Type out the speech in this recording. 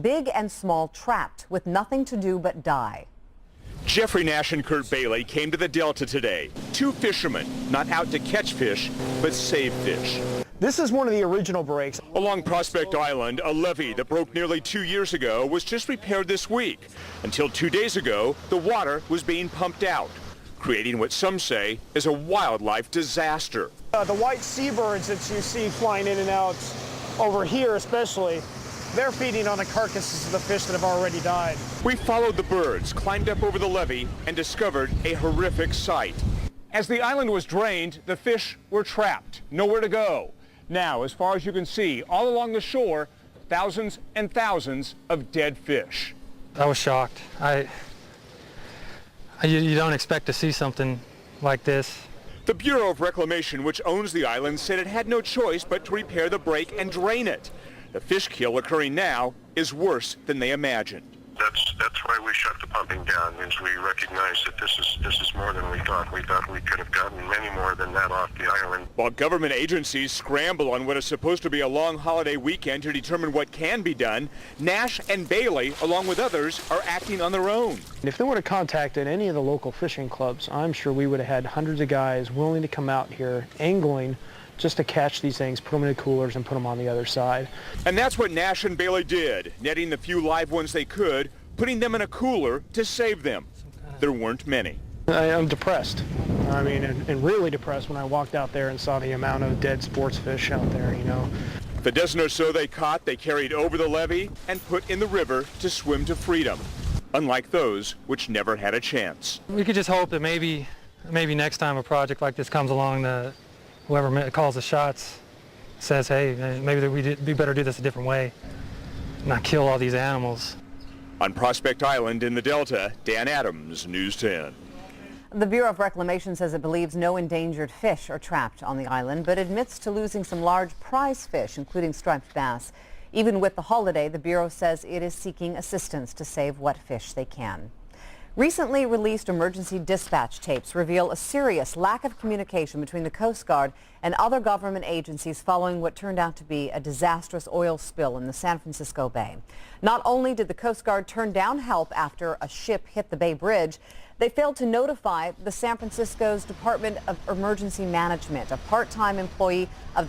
Big and small trapped with nothing to do but die. Jeffrey Nash and Kurt Bailey came to the Delta today. Two fishermen, not out to catch fish, but save fish. This is one of the original breaks. Along Prospect Island, a levee that broke nearly 2 years ago was just repaired this week. Until 2 days ago, the water was being pumped out, creating what some say is a wildlife disaster. The white seabirds that you see flying in and out over here especially, they're feeding on the carcasses of the fish that have already died. We followed the birds, climbed up over the levee, and discovered a horrific sight. As the island was drained, the fish were trapped, nowhere to go. Now, as far as you can see, all along the shore, thousands and thousands of dead fish. I was shocked. You don't expect to see something like this. The Bureau of Reclamation, which owns the island, said it had no choice but to repair the break and drain it. The fish kill occurring now is worse than they imagined. That's why we shut the pumping down, means we recognize that this is more than we thought. We thought we could have gotten many more than that off the island. While government agencies scramble on what is supposed to be a long holiday weekend to determine what can be done, Nash and Bailey, along with others, are acting on their own. If they would have contacted any of the local fishing clubs, I'm sure we would have had hundreds of guys willing to come out here angling just to catch these things, put them in the coolers, and put them on the other side. And that's what Nash and Bailey did, netting the few live ones they could, putting them in a cooler to save them. There weren't many. I'm depressed. I mean, and really depressed when I walked out there and saw the amount of dead sports fish out there, you know. The dozen or so they caught, they carried over the levee and put in the river to swim to freedom, unlike those which never had a chance. We could just hope that maybe next time a project like this comes along, whoever calls the shots says, hey, maybe we better do this a different way, not kill all these animals. On Prospect Island in the Delta, Dan Adams, News 10. The Bureau of Reclamation says it believes no endangered fish are trapped on the island, but admits to losing some large prize fish, including striped bass. Even with the holiday, the Bureau says it is seeking assistance to save what fish they can. Recently released emergency dispatch tapes reveal a serious lack of communication between the Coast Guard and other government agencies following what turned out to be a disastrous oil spill in the San Francisco Bay. Not only did the Coast Guard turn down help after a ship hit the Bay Bridge, they failed to notify the San Francisco's Department of Emergency Management, a part-time employee of the